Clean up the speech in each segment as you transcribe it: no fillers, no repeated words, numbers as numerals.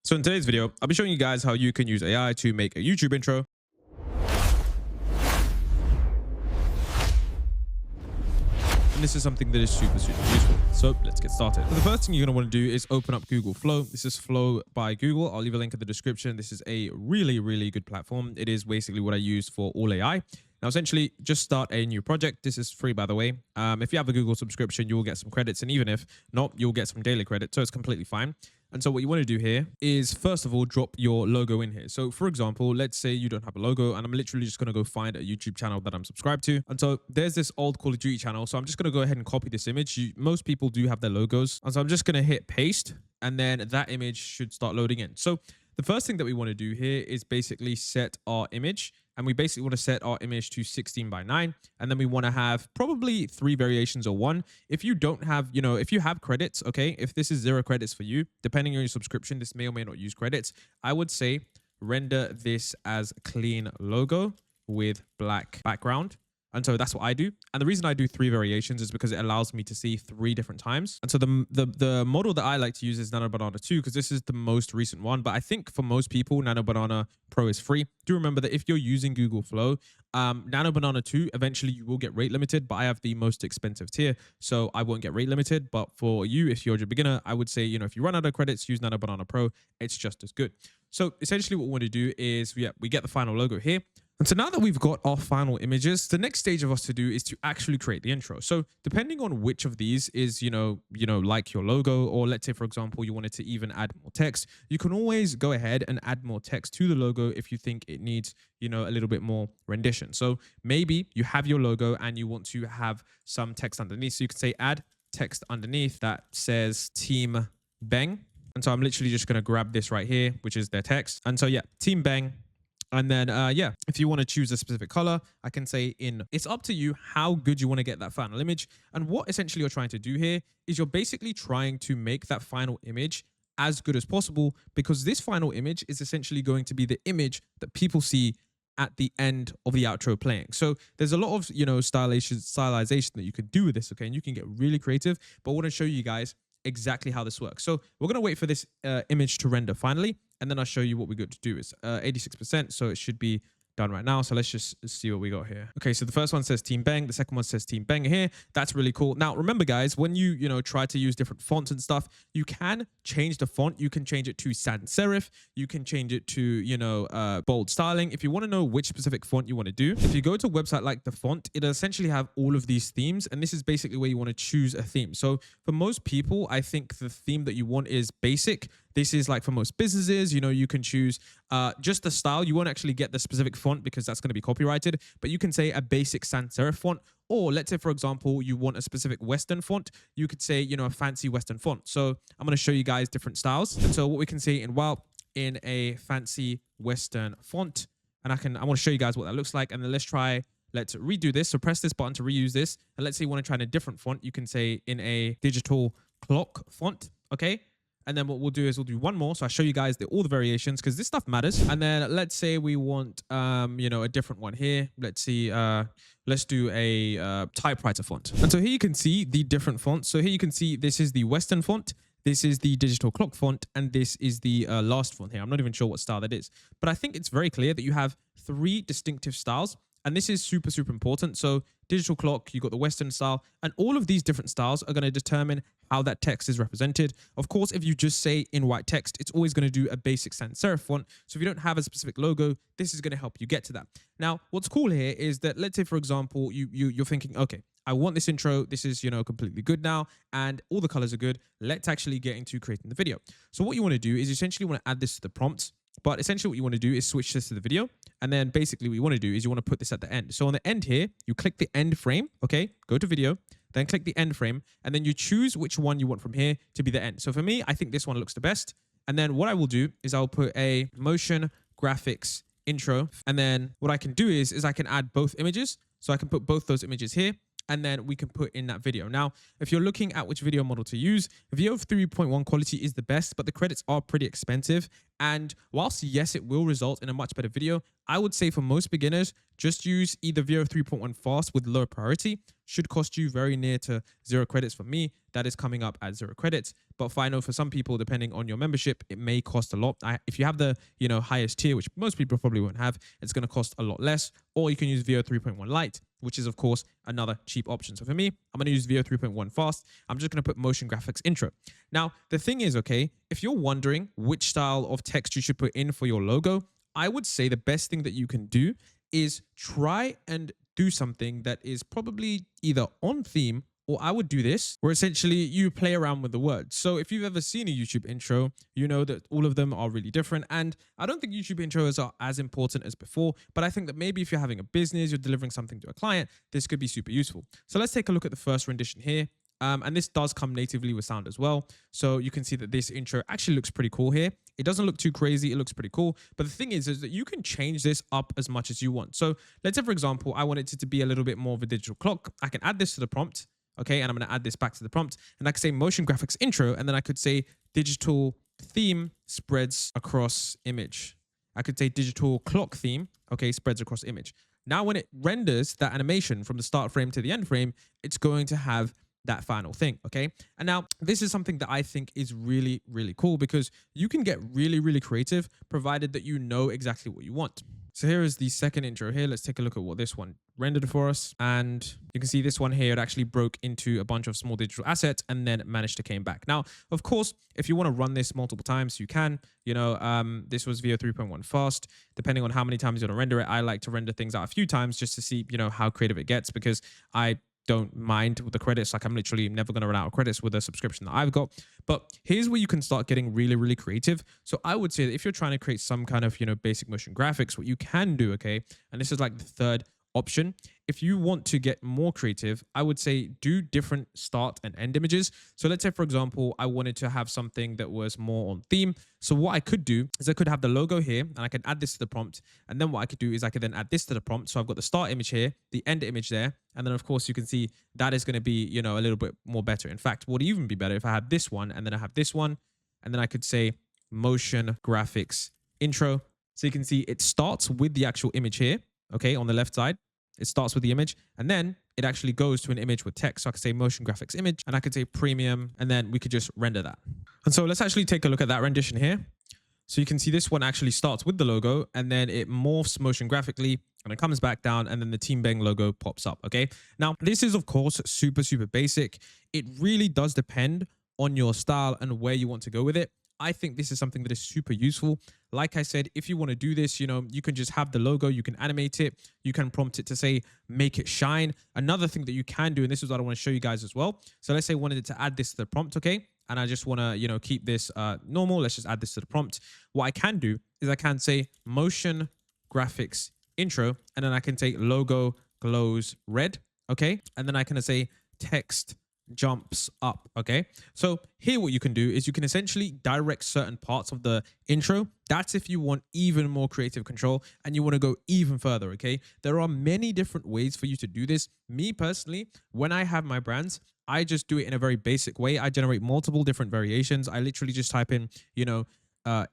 So in today's video, I'll be showing you guys how you can use AI to make a YouTube intro. And this is something that is super useful. So let's get started. So the first thing you're going to want to do is open up Google Flow. This is Flow by Google. I'll leave a link in the description. This is a really good platform. It is basically what I use for all AI. Now, essentially, just start a new project. This is free, by the way. If you have a Google subscription, you will get some credits. And even if not, you'll get some daily credit. So it's completely fine. And so what you want to do here is, first of all, drop your logo in here. So for example, let's say you don't have a logo and I'm literally just going to go find a YouTube channel that I'm subscribed to. And so there's this old Call of Duty channel. So I'm just going to go ahead and copy this image. Most people do have their logos. And so I'm just going to hit paste and then that image should start loading in. So the first thing that we want to do here is basically set our image. And we basically want to set our image to 16:9. And then we want to have probably 3 variations or 1. If you don't have, if you have credits, okay, if this is 0 credits for you, depending on your subscription, this may or may not use credits. I would say render this as a clean logo with black background. And so that's what I do. And the reason I do 3 variations is because it allows me to see 3 different times. And so the model that I like to use is Nano Banana 2 because this is the most recent one. But I think for most people, Nano Banana Pro is free. Do remember that if you're using Google Flow, Nano Banana 2, eventually you will get rate limited, but I have the most expensive tier, so I won't get rate limited. But for you, if you're a beginner, I would say, if you run out of credits, use Nano Banana Pro. It's just as good. So essentially what we want to do is, we get the final logo here. And so now that we've got our final images, the next stage of us to do is to actually create the intro. So depending on which of these is, like your logo, or let's say, for example, you wanted to even add more text, you can always go ahead and add more text to the logo if you think it needs, a little bit more rendition. So maybe you have your logo and you want to have some text underneath. So you could say add text underneath that says Team Bang. And so I'm literally just going to grab this right here, which is their text. And so yeah, Team Bang. And then, if you want to choose a specific color, I can say it's up to you how good you want to get that final image. And what essentially you're trying to do here is you're basically trying to make that final image as good as possible, because this final image is essentially going to be the image that people see at the end of the outro playing. So there's a lot of, stylization that you could do with this, okay? And you can get really creative, but I want to show you guys exactly how this works. So we're going to wait for this image to render finally, and then I'll show you what we're going to do. Is 86%, so it should be done right now. So let's just see what we got here. Okay, so the first one says Team Bang, the second one says Team Bang here. That's really cool. Now remember guys, when you try to use different fonts and stuff, you can change the font. You can change it to sans serif, you can change it to bold styling. If you want to know which specific font you want to do, if you go to a website like The Font, it'll essentially have all of these themes, and this is basically where you want to choose a theme. So for most people, I think the theme that you want is basic. This is like for most businesses, you can choose just the style. You won't actually get the specific font because that's going to be copyrighted, but you can say a basic sans serif font. Or let's say, for example, you want a specific Western font, you could say, a fancy Western font. So I'm going to show you guys different styles. And so what we can see in a fancy Western font, and I want to show you guys what that looks like. And then let's redo this. So press this button to reuse this. And let's say you want to try in a different font. You can say in a digital clock font. Okay. And then what we'll do is we'll do one more. So I'll show you guys all the variations because this stuff matters. And then let's say we want, a different one here. Let's see, let's do a typewriter font. And so here you can see the different fonts. So here you can see this is the Western font. This is the digital clock font. And this is the last font here. I'm not even sure what style that is. But I think it's very clear that you have 3 distinctive styles. And this is super important. So digital clock, you got the Western style, and all of these different styles are going to determine how that text is represented. Of course, if you just say in white text, it's always going to do a basic sans serif font. So if you don't have a specific logo, this is going to help you get to that. Now, what's cool here is that, let's say, for example, you're thinking, okay, I want this intro. This is, completely good now, and all the colors are good. Let's actually get into creating the video. So what you want to do is essentially want to add this to the prompt. But essentially what you want to do is switch this to the video. And then basically what you want to do is you want to put this at the end. So on the end here, you click the end frame, okay? Go to video, then click the end frame, and then you choose which one you want from here to be the end. So for me, I think this one looks the best. And then what I will do is I'll put a motion graphics intro. And then what I can do is I can add both images. So I can put both those images here. and then we can put in that video. Now, if you're looking at which video model to use, VO 3.1 quality is the best, but the credits are pretty expensive. And whilst yes, it will result in a much better video, I would say for most beginners, just use either VO 3.1 fast with low priority. Should cost you very near to 0 credits. For me, that is coming up at 0 credits. But I know for some people, depending on your membership, it may cost a lot. If you have the highest tier, which most people probably won't have, it's going to cost a lot less. Or you can use VO 3.1 Lite, which is of course another cheap option. So for me, I'm going to use VO 3.1 fast. I'm just going to put motion graphics intro. Now, the thing is, okay, if you're wondering which style of text you should put in for your logo, I would say the best thing that you can do is try and do something that is probably either on theme, or I would do this, where essentially you play around with the words. So if you've ever seen a YouTube intro, you know that all of them are really different. And I don't think YouTube intros are as important as before, but I think that maybe if you're having a business, you're delivering something to a client, this could be super useful. So let's take a look at the first rendition here. And this does come natively with sound as well. So you can see that this intro actually looks pretty cool here. It doesn't look too crazy. It looks pretty cool. But the thing is that you can change this up as much as you want. So let's say, for example, I want it to be a little bit more of a digital clock. I can add this to the prompt. Okay, and I'm going to add this back to the prompt. And I could say motion graphics intro. And then I could say digital theme spreads across image. I could say digital clock theme, okay, spreads across image. Now, when it renders that animation from the start frame to the end frame, it's going to have that final thing, okay? And now this is something that I think is really, really cool because you can get really, really creative provided that you know exactly what you want. So here is the second intro here. Let's take a look at what this one rendered for us. And you can see this one here, it actually broke into a bunch of small digital assets and then managed to came back. Now, of course, if you want to run this multiple times, you can. This was VO 3.1 fast. Depending on how many times you want to render it, I like to render things out a few times just to see, how creative it gets, because I don't mind with the credits. Like, I'm literally never going to run out of credits with a subscription that I've got. But here's where you can start getting really, really creative. So I would say that if you're trying to create some kind of, basic motion graphics, what you can do, okay, and this is like the third option. If you want to get more creative, I would say do different start and end images. So let's say, for example, I wanted to have something that was more on theme. So what I could do is I could have the logo here and I can add this to the prompt. And then what I could do is I could then add this to the prompt. So I've got the start image here, the end image there. And then of course you can see that is going to be, a little bit more better. In fact, would even be better if I had this one and then I have this one. And then I could say motion graphics intro. So you can see it starts with the actual image here. Okay, on the left side, it starts with the image and then it actually goes to an image with text. So I could say motion graphics image and I could say premium and then we could just render that. And so let's actually take a look at that rendition here. So you can see this one actually starts with the logo and then it morphs motion graphically and it comes back down and then the Team Bang logo pops up. Okay, now this is of course super, super basic. It really does depend on your style and where you want to go with it. I think this is something that is super useful. Like I said, if you want to do this, you can just have the logo, you can animate it, you can prompt it to say, make it shine. Another thing that you can do, and this is what I want to show you guys as well. So let's say I wanted to add this to the prompt, okay? And I just want to, keep this normal. Let's just add this to the prompt. What I can do is I can say motion graphics intro, and then I can say logo glows red, okay? And then I can say text jumps up. Okay, so here what you can do is you can essentially direct certain parts of the intro. That's if you want even more creative control and you want to go even further. Okay, there are many different ways for you to do this. Me personally, when I have my brands, I just do it in a very basic way. I generate multiple different variations. I literally just type in,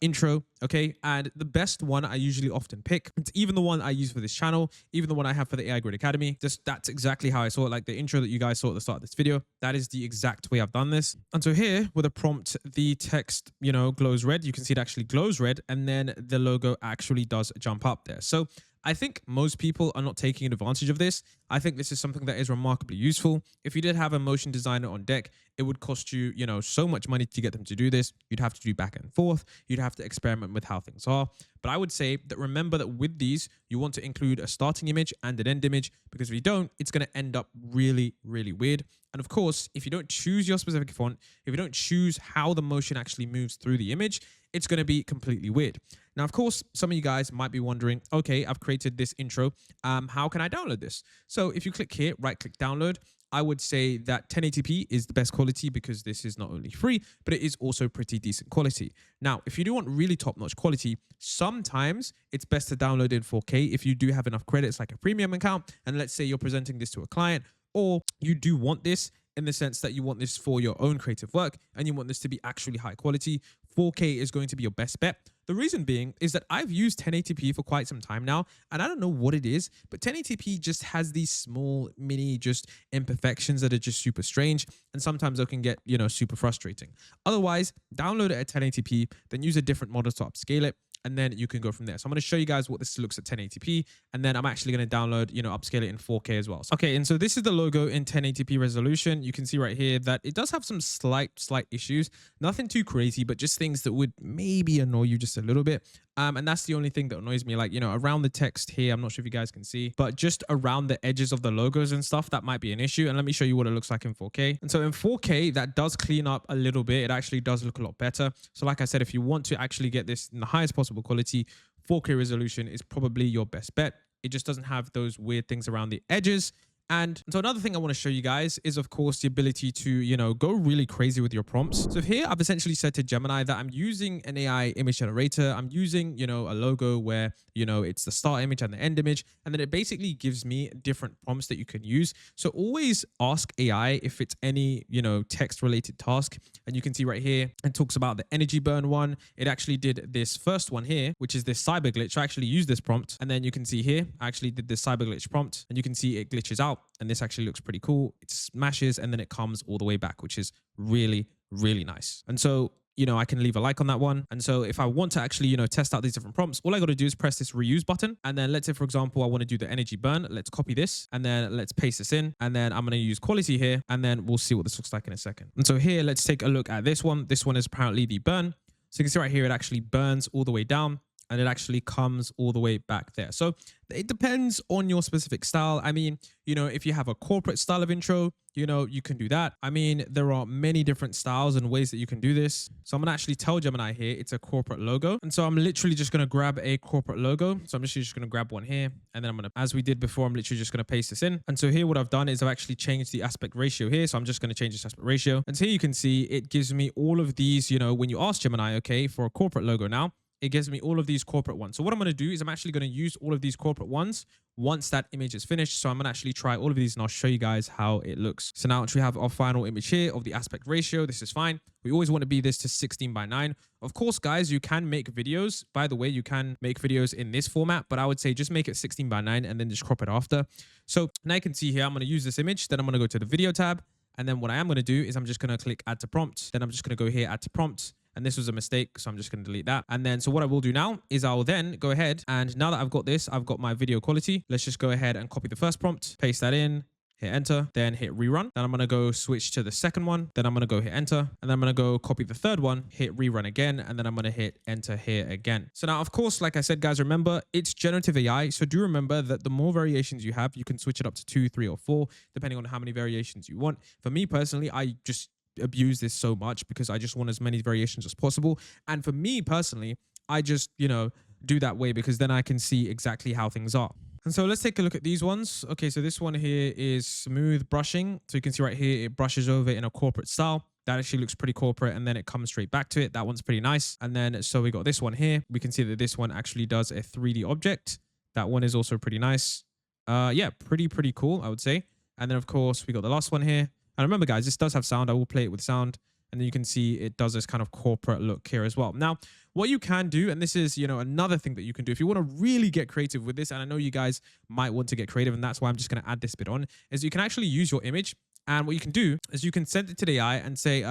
intro, okay? And the best one I usually often pick, it's even the one I use for this channel, even the one I have for the TheAIGRID Academy. That's exactly how I saw it. Like the intro that you guys saw at the start of this video, that is the exact way I've done this. And so here with a prompt, the text, glows red. You can see it actually glows red and then the logo actually does jump up there. So I think most people are not taking advantage of this. I think this is something that is remarkably useful. If you did have a motion designer on deck, it would cost you, so much money to get them to do this. You'd have to do back and forth. You'd have to experiment with how things are. But I would say that remember that with these, you want to include a starting image and an end image, because if you don't, it's going to end up really, really weird. And of course, if you don't choose your specific font, if you don't choose how the motion actually moves through the image, it's going to be completely weird. Now, of course, some of you guys might be wondering, okay, I've created this intro. How can I download this? So if you click here, right click download, I would say that 1080p is the best quality because this is not only free, but it is also pretty decent quality. Now, if you do want really top-notch quality, sometimes it's best to download in 4K if you do have enough credits like a premium account. And let's say you're presenting this to a client, or you do want this in the sense that you want this for your own creative work and you want this to be actually high quality, 4K is going to be your best bet. The reason being is that I've used 1080p for quite some time now, and I don't know what it is, but 1080p just has these small mini just imperfections that are just super strange, and sometimes they can get, super frustrating. Otherwise, download it at 1080p, then use a different model to upscale it, and then you can go from there. So I'm going to show you guys what this looks at 1080p, and then I'm actually going to download, upscale it in 4K as well. Okay, and so this is the logo in 1080p resolution. You can see right here that it does have some slight issues. Nothing too crazy, but just things that would maybe annoy you just a little bit. And that's the only thing that annoys me. Like, around the text here, I'm not sure if you guys can see, but just around the edges of the logos and stuff, that might be an issue. And let me show you what it looks like in 4K. And so in 4K, that does clean up a little bit. It actually does look a lot better. So like I said, if you want to actually get this in the highest possible quality, 4K resolution is probably your best bet. It just doesn't have those weird things around the edges. And so another thing I want to show you guys is, of course, the ability to, go really crazy with your prompts. So here I've essentially said to Gemini that I'm using an AI image generator. I'm using, a logo where, it's the start image and the end image. And then it basically gives me different prompts that you can use. So always ask AI if it's any, text related task. And you can see right here, it talks about the energy burn one. It actually did this first one here, which is this cyber glitch. I actually used this prompt. And then you can see here, I actually did this cyber glitch prompt, and you can see it glitches out. And this actually looks pretty cool. It smashes and then it comes all the way back, which is really, really nice. And so, I can leave a like on that one. And so if I want to actually, test out these different prompts, all I got to do is press this reuse button. And then let's say, for example, I want to do the energy burn. Let's copy this and then let's paste this in. And then I'm going to use quality here, and then we'll see what this looks like in a second. And so here, let's take a look at this one. This one is apparently the burn. So you can see right here, it actually burns all the way down, and it actually comes all the way back there. So it depends on your specific style. I mean, if you have a corporate style of intro, you can do that. I mean, there are many different styles and ways that you can do this. So I'm gonna actually tell Gemini here, it's a corporate logo. And so I'm literally just gonna grab a corporate logo. So I'm just gonna grab one here, and then as we did before, I'm literally just gonna paste this in. And so here, what I've done is I've actually changed the aspect ratio here. So I'm just gonna change this aspect ratio. And so here you can see, it gives me all of these, when you ask Gemini, okay, for a corporate logo now, it gives me all of these corporate ones. So what I'm going to do is I'm actually going to use all of these corporate ones once that image is finished. So I'm going to actually try all of these and I'll show you guys how it looks. So now we have our final image here of the aspect ratio. This is fine. We always want to be this to 16:9. Of course, guys, you can make videos. By the way, you can make videos in this format, but I would say just make it 16:9 and then just crop it after. So now you can see here, I'm going to use this image. Then I'm going to go to the video tab. And then what I am going to do is I'm just going to click add to prompt. Then I'm just going to go here, add to prompt. And this was a mistake, so I'm just going to delete that. And then, so what I will do now is I'll then go ahead, and now that I've got this, I've got my video quality. Let's just go ahead and copy the first prompt, paste that in, hit enter, then hit rerun. Then I'm going to go switch to the second one. Then I'm going to go hit enter, and then I'm going to go copy the third one, hit rerun again, and then I'm going to hit enter here again. So now, of course, like I said, guys, remember, it's generative AI. So do remember that the more variations you have, you can switch it up to 2, 3, or 4, depending on how many variations you want. For me personally, I just abuse this so much because I just want as many variations as possible. And for me personally, I just, do that way because then I can see exactly how things are. And so let's take a look at these ones. Okay, so this one here is smooth brushing. So you can see right here, it brushes over in a corporate style. That actually looks pretty corporate, and then it comes straight back to it. That one's pretty nice. And then, so we got this one here. We can see that this one actually does a 3D object. That one is also pretty nice. Yeah, pretty cool, I would say. And then, of course, we got the last one here. And remember, guys, this does have sound. I will play it with sound. And then you can see it does this kind of corporate look here as well. Now, what you can do, and this is, another thing that you can do if you want to really get creative with this, and I know you guys might want to get creative, and that's why I'm just going to add this bit on, is you can actually use your image. And what you can do is you can send it to the AI and say,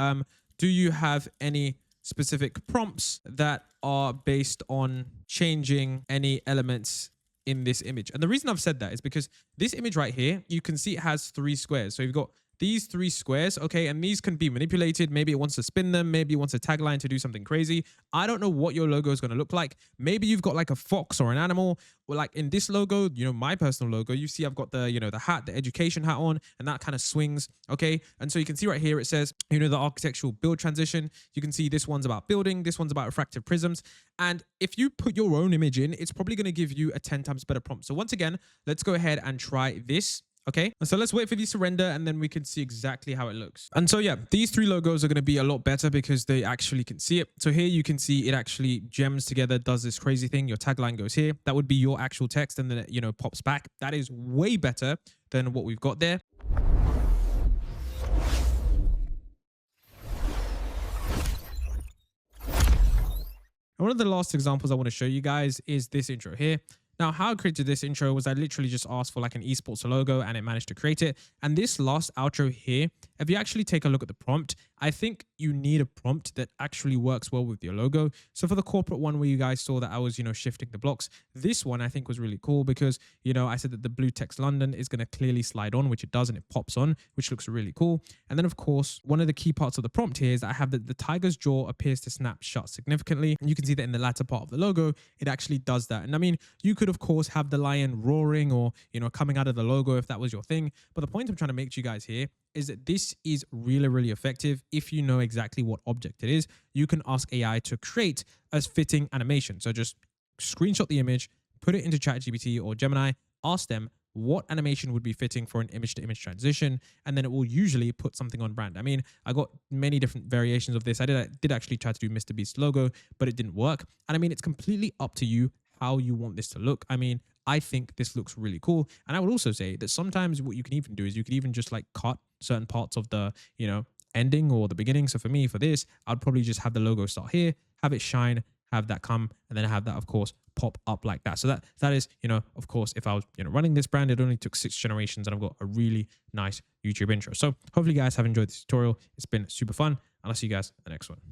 do you have any specific prompts that are based on changing any elements in this image? And the reason I've said that is because this image right here, you can see it has 3 squares. So you've got these 3 squares, okay, and these can be manipulated. Maybe it wants to spin them. Maybe it wants a tagline to do something crazy. I don't know what your logo is going to look like. Maybe you've got like a fox or an animal. Or like in this logo, my personal logo, you see I've got the, the hat, the education hat on, and that kind of swings, okay? And so you can see right here, it says, the architectural build transition. You can see this one's about building. This one's about refractive prisms. And if you put your own image in, it's probably going to give you a 10 times better prompt. So once again, let's go ahead and try this. Okay, so let's wait for these to render and then we can see exactly how it looks. And so yeah, these 3 logos are going to be a lot better because they actually can see it. So here you can see it actually gems together, does this crazy thing. Your tagline goes here. That would be your actual text, and then it, pops back. That is way better than what we've got there. And one of the last examples I want to show you guys is this intro here. Now, how I created this intro was I literally just asked for like an esports logo and it managed to create it. And this last outro here, if you actually take a look at the prompt, I think you need a prompt that actually works well with your logo. So for the corporate one where you guys saw that I was, shifting the blocks, this one I think was really cool because, I said that the blue text London is going to clearly slide on, which it does, and it pops on, which looks really cool. And then of course, one of the key parts of the prompt here is that I have that the tiger's jaw appears to snap shut significantly. And you can see that in the latter part of the logo, it actually does that. And I mean, you could of course have the lion roaring or, coming out of the logo if that was your thing. But the point I'm trying to make to you guys here is that this is really, really effective. If you know exactly what object it is, you can ask AI to create a fitting animation. So just screenshot the image, put it into ChatGPT or Gemini, ask them what animation would be fitting for an image to image transition, and then it will usually put something on brand. I mean, I got many different variations of this. I did actually try to do Mr. Beast logo, but it didn't work. And I mean, it's completely up to you how you want this to look. I mean, I think this looks really cool. And I would also say that sometimes what you can even do is you could even just like cut certain parts of the, ending or the beginning. So for me, for this, I'd probably just have the logo start here, have it shine, have that come, and then have that, of course, pop up like that. So that is, of course, if I was, running this brand, it only took 6 generations and I've got a really nice YouTube intro. So hopefully you guys have enjoyed this tutorial. It's been super fun, and I'll see you guys in the next one.